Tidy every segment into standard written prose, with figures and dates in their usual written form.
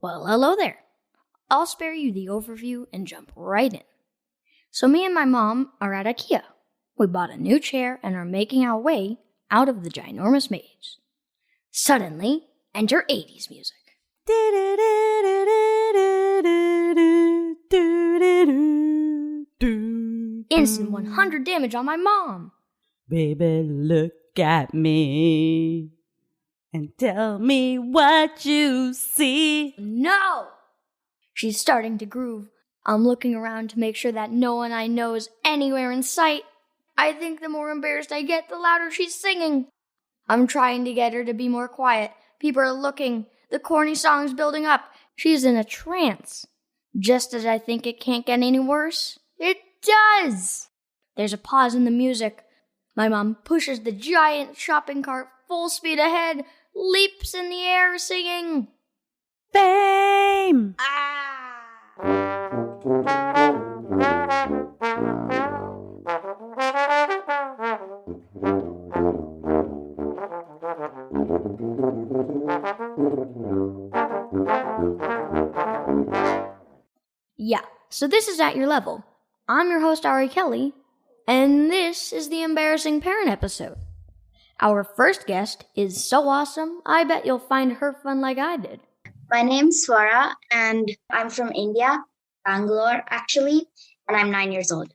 Well, hello there. I'll spare you the overview and jump right in. So me and my mom are at IKEA. We bought a new chair and are making our way out of the ginormous maze. Suddenly, enter 80s music. Instant 100 damage on my mom. Baby, look at me and tell me what you see. No! She's starting to groove. I'm looking around to make sure that no one I know is anywhere in sight. I think the more embarrassed I get, the louder she's singing. I'm trying to get her to be more quiet. People are looking. The corny song's building up. She's in a trance. Just as I think it can't get any worse, it does! There's a pause in the music. My mom pushes the giant shopping cart full speed ahead, leaps in the air singing, Fame! Yeah, so this is At Your Level. I'm your host, Ari Kelly, and this is the Embarrassing Parent episode. Our first guest is so awesome, I bet you'll find her fun like I did. My name's Swara, and I'm from India, Bangalore, actually, and I'm 9 years old.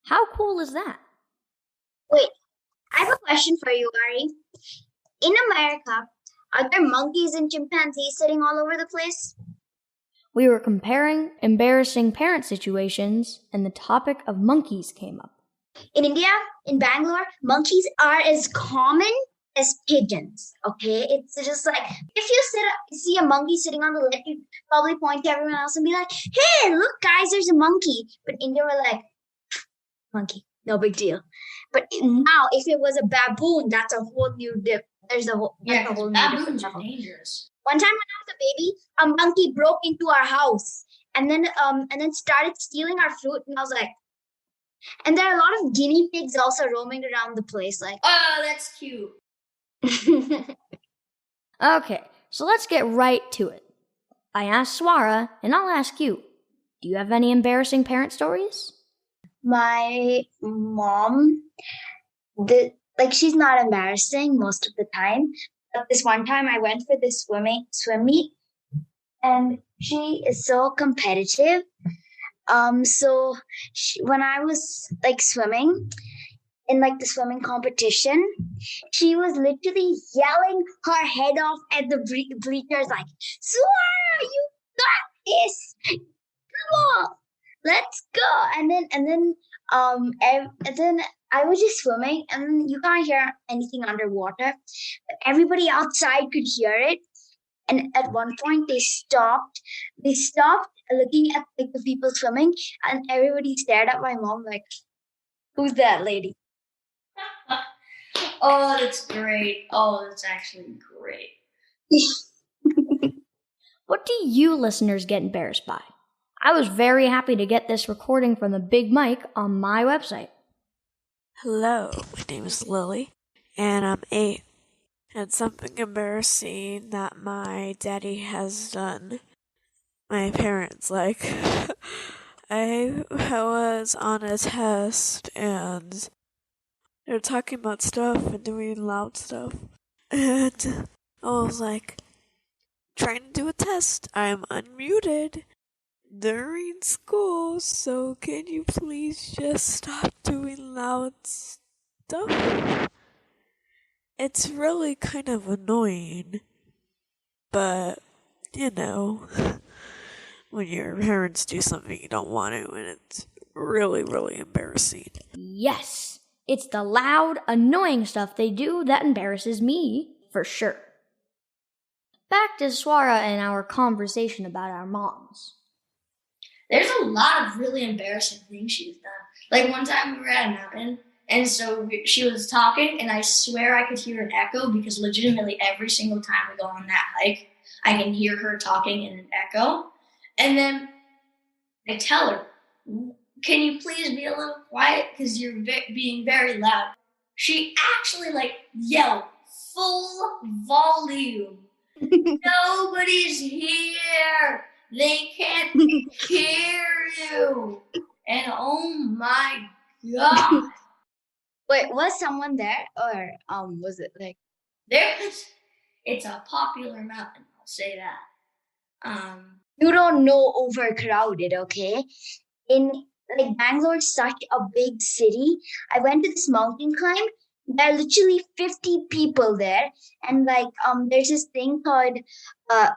How cool is that? Wait, I have a question for you, Ari. In America, are there monkeys and chimpanzees sitting all over the place? We were comparing embarrassing parent situations, and the topic of monkeys came up. In India, in Bangalore, monkeys are as common as pigeons, okay? It's just like, if you see a monkey sitting on the left, you probably point to everyone else and be like, hey, look, guys, there's a monkey. But in India, we're like, monkey, no big deal. But now, if it was a baboon, that's a whole new dip. Baboons are dangerous. One time when I was a baby, a monkey broke into our house and then started stealing our fruit, and I was like, and there are a lot of guinea pigs also roaming around the place. Like, oh, that's cute. Okay, so let's get right to it. I asked Swara, and I'll ask you. Do you have any embarrassing parent stories? My mom, she's not embarrassing most of the time. But this one time I went for this swim meet, and she is so competitive. When I was swimming in the swimming competition, she was literally yelling her head off at the bleachers like, Swara, you got this! Come on, let's go! And then I was just swimming, and you can't hear anything underwater. But everybody outside could hear it. And at one point, they stopped looking at the people swimming, and everybody stared at my mom like, "Who's that lady?" Oh, that's great. Oh, that's actually great. What do you listeners get embarrassed by? I was very happy to get this recording from the big mic on my website. Hello, my name is Lily, and I'm 8. And something embarrassing that my daddy has done. My parents, I was on a test, and they're talking about stuff and doing loud stuff. And I was trying to do a test. I'm unmuted during school, so can you please just stop doing loud stuff? It's really kind of annoying, but, when your parents do something you don't want to, and it's really, really embarrassing. Yes, it's the loud, annoying stuff they do that embarrasses me, for sure. Back to Swara and our conversation about our moms. There's a lot of really embarrassing things she's done. One time we were at a mountain, and so she was talking, and I swear I could hear an echo because legitimately every single time we go on that hike, I can hear her talking in an echo. And then I tell her, can you please be a little quiet because you're being very loud? She actually yelled full volume Nobody's here. They can't hear you. And oh my God. Wait, was someone there, or was it like? It's a popular mountain, I'll say that. You don't know overcrowded, okay? In like Bangalore is such a big city. I went to this mountain climb. There are literally 50 people there, and like there's this thing called uh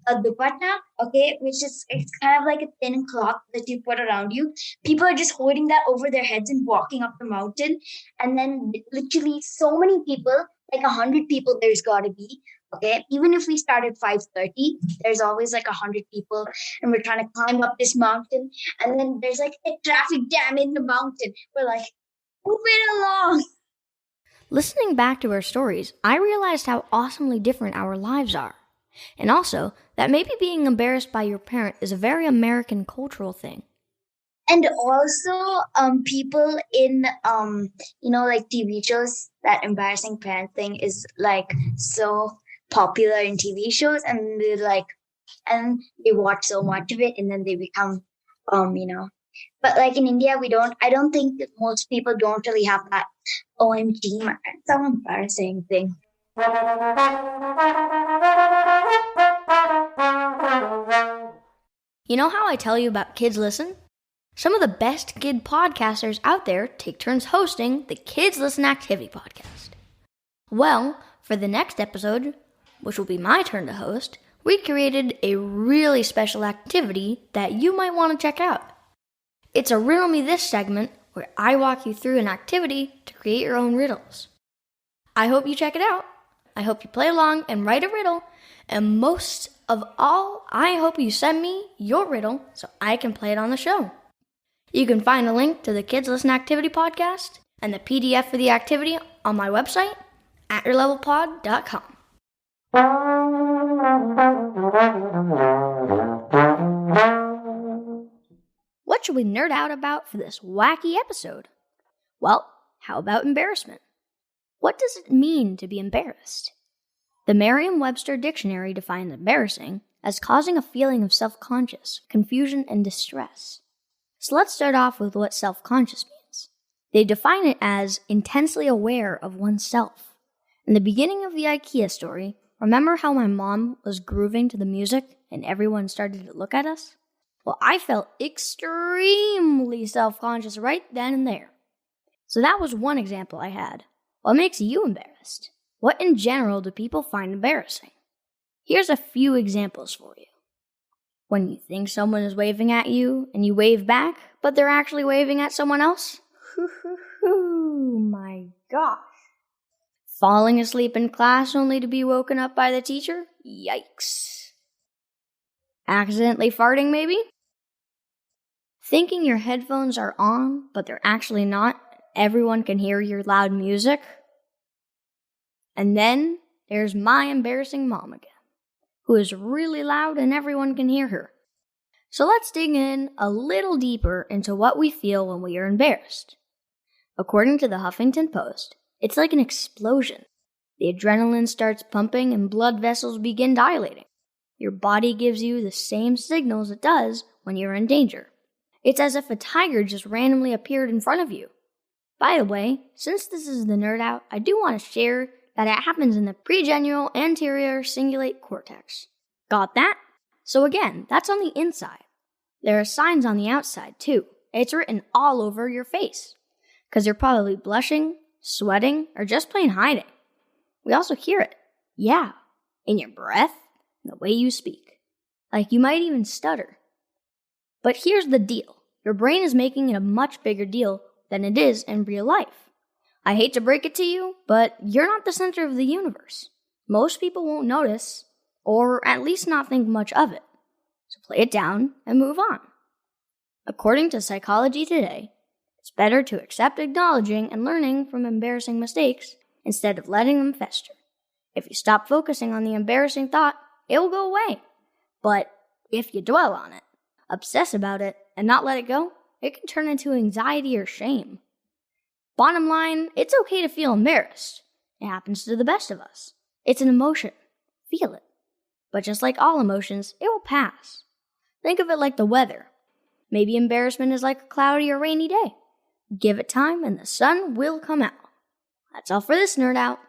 a dupatta, okay, which is it's kind of like a thin cloth that you put around you. People are just holding that over their heads and walking up the mountain, and then literally so many people, like 100 people, there's got to be. Okay, even if we start at 5:30, there's always like 100 people, and we're trying to climb up this mountain, and then there's like a traffic jam in the mountain. We're like, move it along. Listening back to our stories, I realized how awesomely different our lives are. And also, that maybe being embarrassed by your parent is a very American cultural thing. And also, people in like TV shows, that embarrassing parent thing is like so popular in TV shows, and they watch so much of it, and then they become, But like in India, I don't think that most people don't really have that OMG, man, it's so embarrassing thing. You know how I tell you about Kids Listen? Some of the best kid podcasters out there take turns hosting the Kids Listen Activity podcast. Well, for the next episode, which will be my turn to host, we created a really special activity that you might want to check out. It's a Riddle Me This segment where I walk you through an activity to create your own riddles. I hope you check it out. I hope you play along and write a riddle. And most of all, I hope you send me your riddle so I can play it on the show. You can find a link to the Kids Listen Activity podcast and the PDF for the activity on my website, atyourlevelpod.com. What should we nerd out about for this wacky episode? Well, how about embarrassment? What does it mean to be embarrassed? The Merriam-Webster Dictionary defines embarrassing as causing a feeling of self-conscious, confusion, and distress. So let's start off with what self-conscious means. They define it as intensely aware of oneself. In the beginning of the IKEA story, remember how my mom was grooving to the music and everyone started to look at us? Well, I felt extremely self-conscious right then and there. So that was one example I had. What makes you embarrassed? What in general do people find embarrassing? Here's a few examples for you. When you think someone is waving at you and you wave back, but they're actually waving at someone else? My gosh. Falling asleep in class only to be woken up by the teacher? Yikes. Accidentally farting, maybe? Thinking your headphones are on, but they're actually not. Everyone can hear your loud music. And then there's my embarrassing mom again, who is really loud and everyone can hear her. So let's dig in a little deeper into what we feel when we are embarrassed. According to the Huffington Post, it's like an explosion. The adrenaline starts pumping and blood vessels begin dilating. Your body gives you the same signals it does when you're in danger. It's as if a tiger just randomly appeared in front of you. By the way, since this is the nerd out, I do want to share that it happens in the pregenual anterior cingulate cortex. Got that? So again, that's on the inside. There are signs on the outside too. It's written all over your face. Because you're probably blushing, sweating, or just plain hiding. We also hear it. Yeah. In your breath, the way you speak. Like you might even stutter. But here's the deal. Your brain is making it a much bigger deal than it is in real life. I hate to break it to you, but you're not the center of the universe. Most people won't notice, or at least not think much of it. So play it down and move on. According to Psychology Today, it's better to accept acknowledging and learning from embarrassing mistakes instead of letting them fester. If you stop focusing on the embarrassing thought, it will go away. But if you dwell on it, obsess about it, and not let it go, it can turn into anxiety or shame. Bottom line, it's okay to feel embarrassed. It happens to the best of us. It's an emotion. Feel it. But just like all emotions, it will pass. Think of it like the weather. Maybe embarrassment is like a cloudy or rainy day. Give it time and the sun will come out. That's all for this Nerd Out.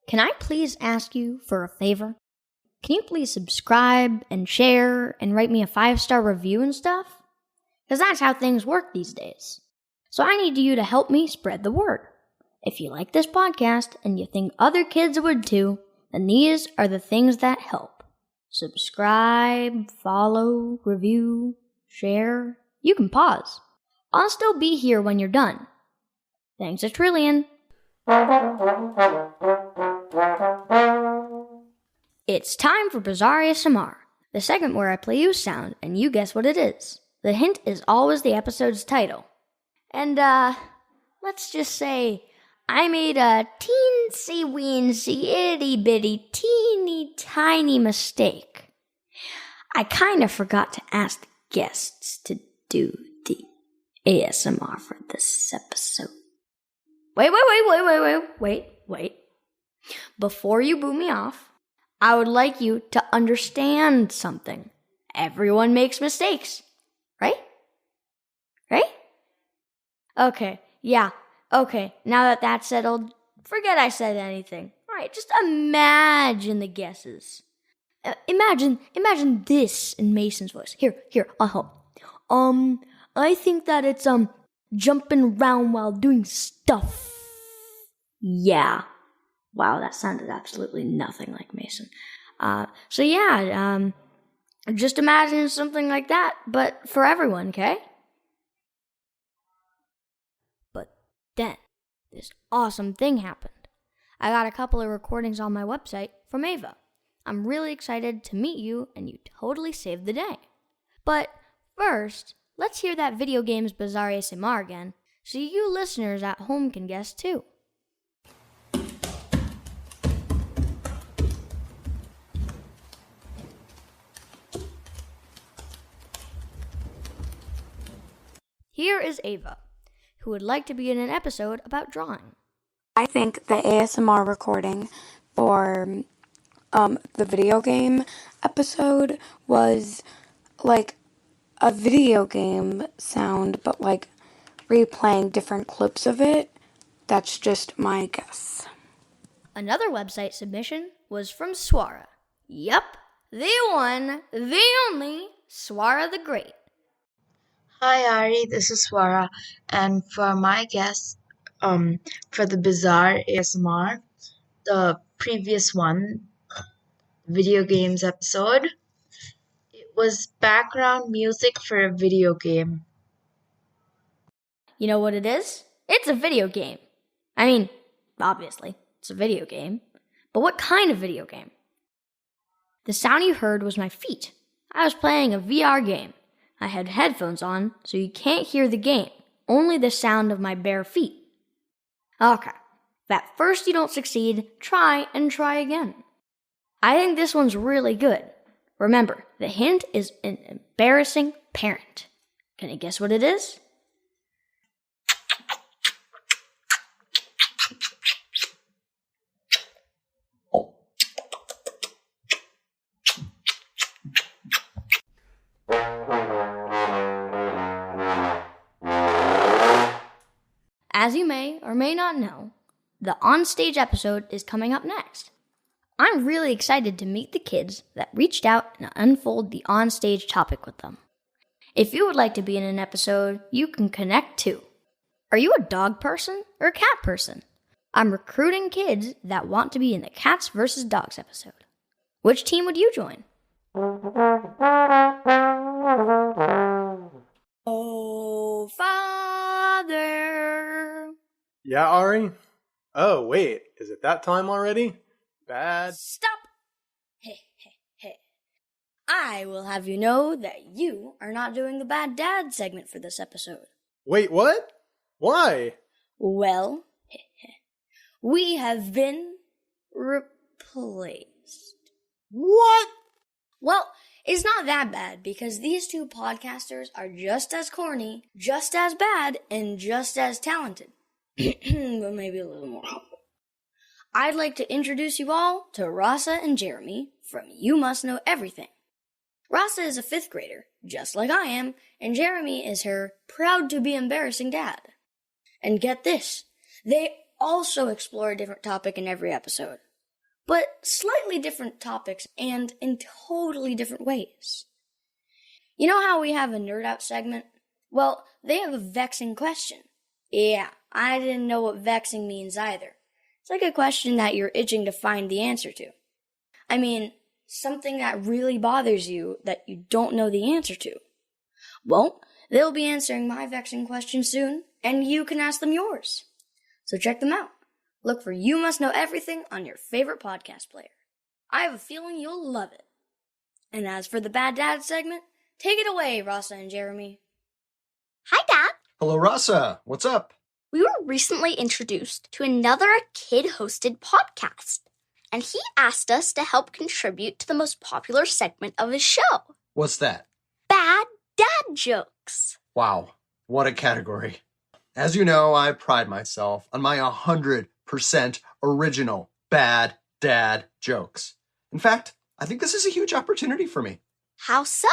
Can I please ask you for a favor? Can you please subscribe and share and write me a 5-star review and stuff? Because that's how things work these days. So I need you to help me spread the word. If you like this podcast and you think other kids would too, then these are the things that help. Subscribe, follow, review, share. You can pause. I'll still be here when you're done. Thanks a trillion. It's time for Bizarre ASMR, the segment where I play you a sound and you guess what it is. The hint is always the episode's title. And, let's just say I made a teensy-weensy, itty-bitty, teeny tiny mistake. I kind of forgot to ask the guests to do the ASMR for this episode. Wait. Before you boo me off, I would like you to understand something. Everyone makes mistakes, right? Right? Okay, yeah. Okay, now that that's settled, forget I said anything. All right, just imagine the guesses. Imagine this in Mason's voice. Here, I'll help. I think that it's, jumping around while doing stuff. Yeah. Wow, that sounded absolutely nothing like Mason. Just imagine something like that, but for everyone, okay? But then, this awesome thing happened. I got a couple of recordings on my website from Ava. I'm really excited to meet you, and you totally saved the day. But first, let's hear that video game's Bizarre ASMR again, so you listeners at home can guess too. Here is Ava, who would like to be in an episode about drawing. I think the ASMR recording for the video game episode was like a video game sound, but like replaying different clips of it. That's just my guess. Another website submission was from Swara. Yup, the one, the only, Swara the Great. Hi Ari, this is Swara, and for my guess, for the Bizarre ASMR, the previous one, video games episode, it was background music for a video game. You know what it is? It's a video game. I mean, obviously, it's a video game. But what kind of video game? The sound you heard was my feet. I was playing a VR game. I had headphones on, so you can't hear the game, only the sound of my bare feet. Okay, if at first you don't succeed, try and try again. I think this one's really good. Remember, the hint is an embarrassing parent. Can you guess what it is? As you may or may not know, the onstage episode is coming up next. I'm really excited to meet the kids that reached out and unfold the onstage topic with them. If you would like to be in an episode, you can connect too. Are you a dog person or a cat person? I'm recruiting kids that want to be in the Cats vs. Dogs episode. Which team would you join? Oh, Father. Yeah, Ari? Oh, wait. Is it that time already? Bad. Stop! Hey. I will have you know that you are not doing the Bad Dad segment for this episode. Wait, what? Why? Well, we have been replaced. What? Well, It's not that bad because these two podcasters are just as corny, just as bad, and just as talented. But maybe a little more humble. I'd like to introduce you all to Rasa and Jeremy from You Must Know Everything. Rasa is a 5th grader, just like I am, and Jeremy is her proud-to-be embarrassing dad. And get this, they also explore a different topic in every episode, but slightly different topics and in totally different ways. You know how we have a Nerd Out segment? Well, they have a vexing question. Yeah, I didn't know what vexing means either. It's like a question that you're itching to find the answer to. I mean, something that really bothers you that you don't know the answer to. Well, they'll be answering my vexing question soon, and you can ask them yours. So check them out. Look for You Must Know Everything on your favorite podcast player. I have a feeling you'll love it. And as for the Bad Dad segment, take it away, Rasa and Jeremy. Hi, Dad. Hello, Rasa. What's up? We were recently introduced to another kid-hosted podcast, and he asked us to help contribute to the most popular segment of his show, What's that? Bad Dad Jokes. Wow, what a category. As you know, I pride myself on my 100% original bad dad jokes. In fact, I think this is a huge opportunity for me. How so?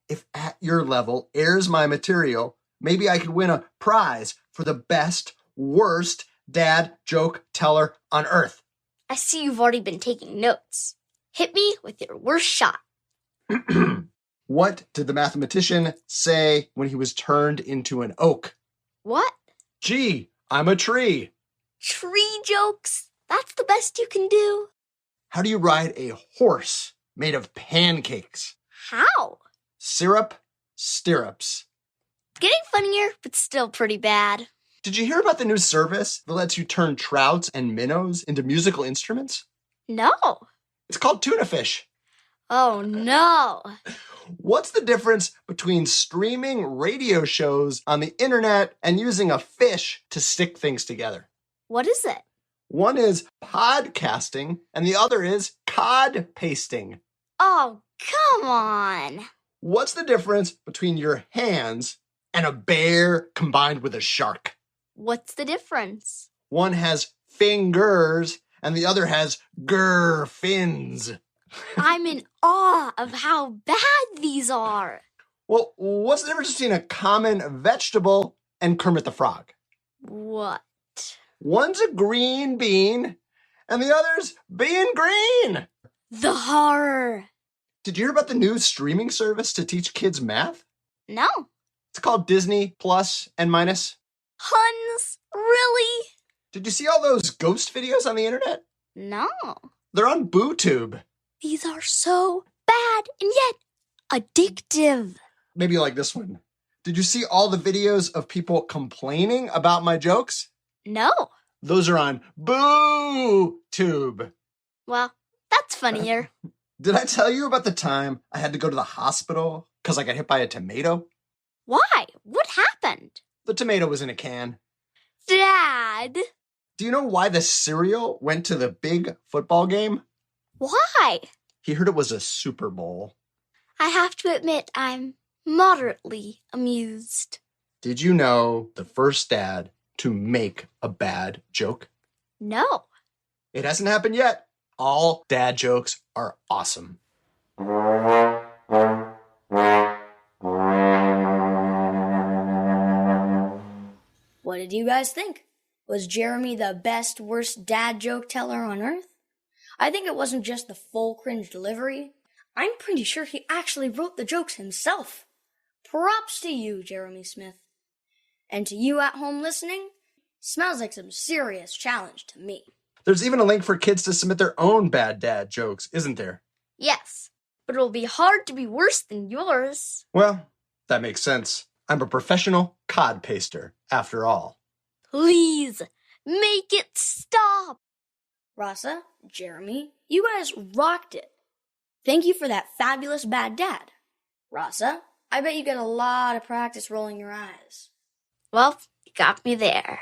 If At Your Level airs my material, maybe I could win a prize for the best, worst dad joke teller on earth. I see you've already been taking notes. Hit me with your worst shot. What did the mathematician say when he was turned into an oak? What? Gee, I'm a tree. Tree jokes? That's the best you can do? How do you ride a horse made of pancakes? How? Syrup, stirrups. It's getting funnier, but still pretty bad. Did you hear about the new service that lets you turn trouts and minnows into musical instruments? No. It's called tuna fish. Oh, no. What's the difference between streaming radio shows on the internet and using a fish to stick things together? What is it? One is podcasting and the other is cod pasting. Oh, come on. What's the difference between your hands and a bear combined with a shark? What's the difference? One has fingers and the other has fins. I'm in awe of how bad these are. Well, what's the difference between a common vegetable and Kermit the Frog? What? One's a green bean and the other's being green. The horror. Did you hear about the new streaming service to teach kids math? No. It's called Disney Plus and Minus. Huns? Really? Did you see all those ghost videos on the internet? No. They're on BooTube. These are so bad and yet addictive. Maybe like this one. Did you see all the videos of people complaining about my jokes? No. Those are on BooTube. Well, that's funnier. Did I tell you about the time I had to go to the hospital because I got hit by a tomato? Why? What happened? The tomato was in a can. Dad. Do you know why the cereal went to the big football game? Why? He heard it was a Super Bowl. I have to admit I'm moderately amused. Did you know the first dad to make a bad joke? No. It hasn't happened yet. All dad jokes are awesome. What did you guys think? Was Jeremy the best, worst dad joke teller on earth? I think it wasn't just the full cringe delivery. I'm pretty sure he actually wrote the jokes himself. Props to you, Jeremy Smith. And to you at home listening, smells like some serious challenge to me. There's even a link for kids to submit their own bad dad jokes, isn't there? Yes, but it'll be hard to be worse than yours. Well, that makes sense. I'm a professional cod paster, after all. Please, make it stop. Rasa, Jeremy, you guys rocked it. Thank you for that fabulous bad dad. Rasa, I bet you get a lot of practice rolling your eyes. Well, you got me there.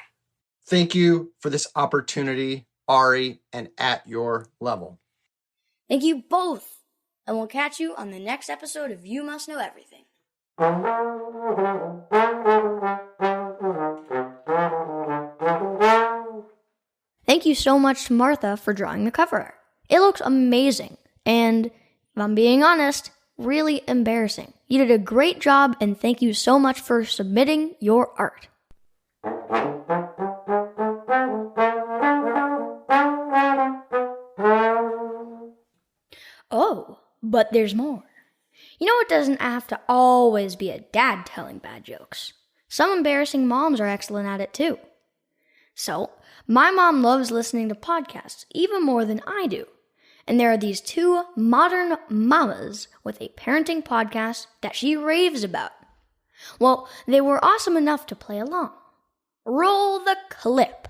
Thank you for this opportunity, Ari, and At Your Level. Thank you both. and we'll catch you on the next episode of You Must Know Everything. Thank you so much to Martha for drawing the cover art. It looks amazing, and if I'm being honest, really embarrassing. You did a great job, and thank you so much for submitting your art. Oh, but there's more. You know, it doesn't have to always be a dad telling bad jokes. Some embarrassing moms are excellent at it too. So, my mom loves listening to podcasts even more than I do. And there are these two modern mamas with a parenting podcast that she raves about. Well, they were awesome enough to play along. Roll the clip.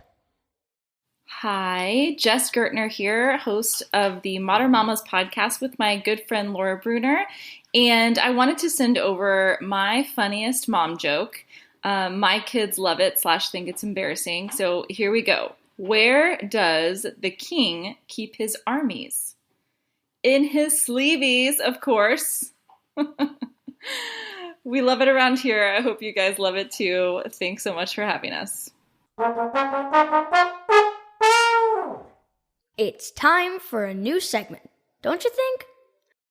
Hi, Jess Gertner here, host of the Modern Mamas podcast with my good friend Laura Bruner. And I wanted to send over my funniest mom joke. My kids love it / think it's embarrassing. So here we go. Where does the king keep his armies? In his sleeveys, of course. We love it around here. I hope you guys love it too. Thanks so much for having us. It's time for a new segment, don't you think?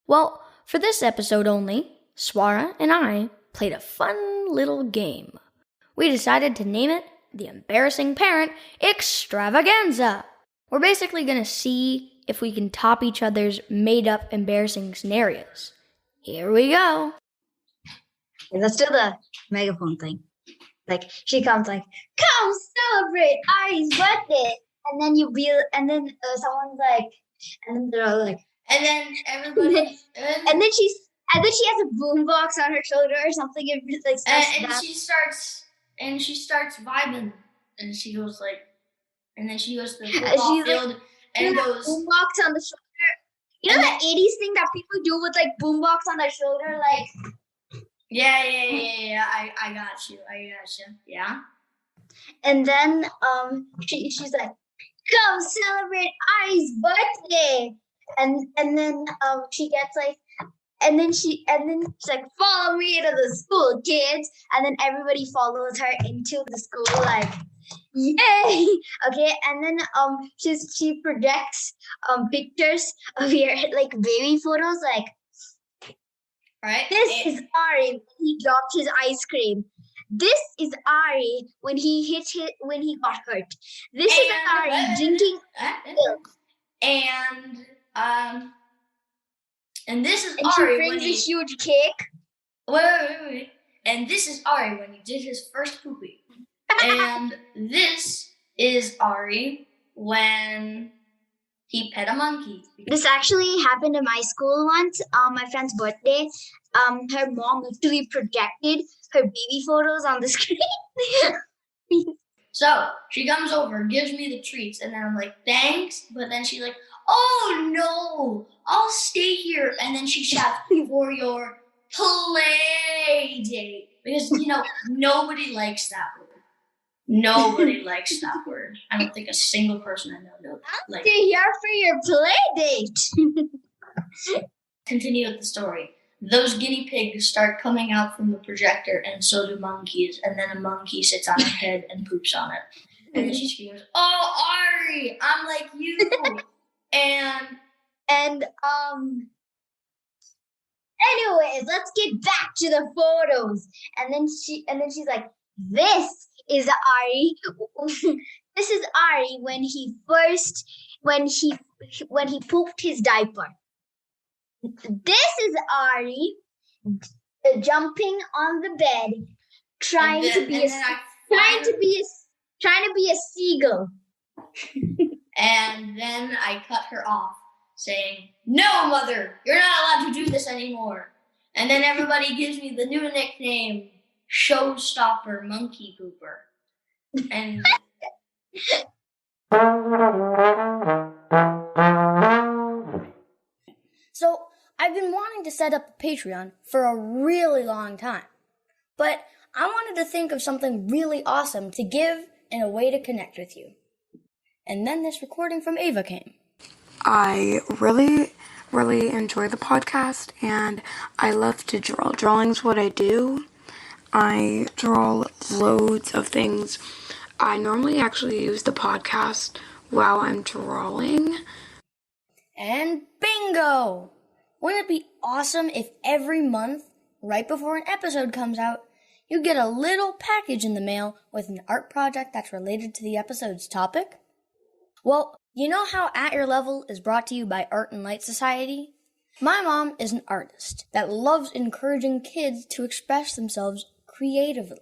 Well, for this episode only, Swara and I played a fun little game. We decided to name it the Embarrassing Parent Extravaganza. We're basically going to see if we can top each other's made-up embarrassing scenarios. Here we go. Let's do the megaphone thing. Like, she comes like, come celebrate Ari's birthday. And then someone's like, and then they're all like, and then everybody, and then she has a boombox on her shoulder or something. And like, she starts vibing, and she goes like, and then she goes to the football field and goes boombox on the shoulder. You know that 80s thing that people do with like boombox on their shoulder, like. Yeah. I got you. Yeah. And then she's like, come celebrate Ari's birthday. And then she gets like, and then she's like, follow me to the school, kids. And then everybody follows her into the school, like, yay. Okay. And then she projects pictures of your like baby photos, like, right. This is Ari when he dropped his ice cream. This is Ari when he got hurt. This is Ari drinking milk. And this is and Ari she brings a huge cake. Wait. And this is Ari when he did his first poopy. And this is Ari when he pet a monkey. This actually happened in my school once. My friend's birthday. Her mom literally projected her baby photos on the screen. So she comes over, gives me the treats, and then I'm like, thanks. But then she's like, oh no, I'll stay here. And then she shouts, for your play date. Because, nobody likes that word. Nobody likes that word. I don't think a single person I know I'll stay here for your play date. Continue with the story. Those guinea pigs start coming out from the projector, and so do monkeys. And then a monkey sits on her head and poops on it. And then she screams, oh, Ari, I'm like you. And anyways, let's get back to the photos. And then she's like, this is Ari. This is Ari when he pooped his diaper. This is Ari jumping on the bed, trying to be a seagull. And then I cut her off, saying, no, mother, you're not allowed to do this anymore. And then everybody gives me the new nickname, Showstopper Monkey Pooper. And So, I've been wanting to set up a Patreon for a really long time, but I wanted to think of something really awesome to give and a way to connect with you. And then this recording from Ava came. I really really enjoy the podcast, and I love to draw. Drawing's what I do. I draw loads of things. I normally actually use the podcast while I'm drawing. And bingo! Wouldn't it be awesome if every month, right before an episode comes out, you get a little package in the mail with an art project that's related to the episode's topic? Well, you know how At Your Level is brought to you by Art and Light Society? My mom is an artist that loves encouraging kids to express themselves creatively.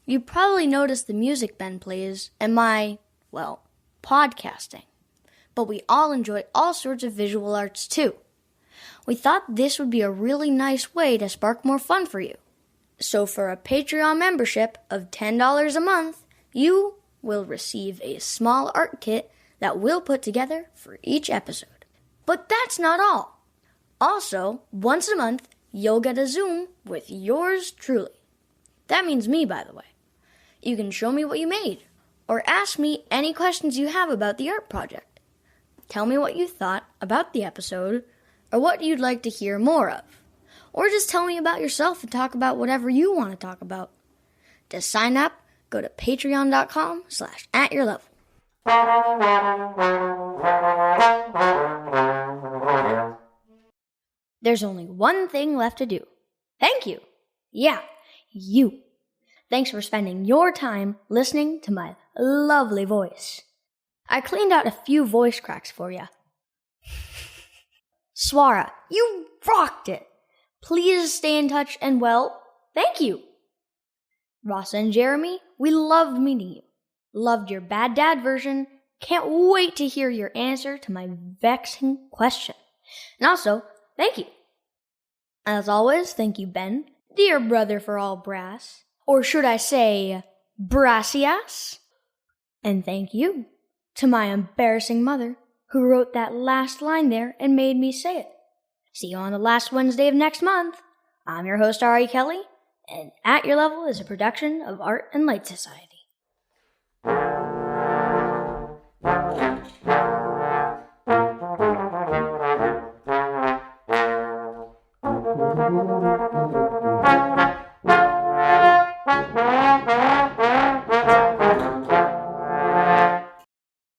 You probably noticed the music Ben plays and my, podcasting. But we all enjoy all sorts of visual arts too. We thought this would be a really nice way to spark more fun for you. So for a Patreon membership of $10 a month, you will receive a small art kit that we'll put together for each episode. But that's not all. Also, once a month, you'll get a Zoom with yours truly. That means me, by the way. You can show me what you made, or ask me any questions you have about the art project. Tell me what you thought about the episode, or what you'd like to hear more of. Or just tell me about yourself and talk about whatever you want to talk about. To sign up, go to patreon.com/atyourlevel. There's only one thing left to do. Thank you. Yeah, you. Thanks for spending your time listening to my lovely voice. I cleaned out a few voice cracks for you. Swara, you rocked it. Please stay in touch and thank you. Rasa and Jeremy, we loved meeting you. Loved your bad dad version. Can't wait to hear your answer to my vexing question. And also, thank you. As always, thank you, Ben, dear brother for all brass. Or should I say, brassias? And thank you to my embarrassing mother, who wrote that last line there and made me say it. See you on the last Wednesday of next month. I'm your host, Ari Kelly, and At Your Level is a production of Art and Light Society.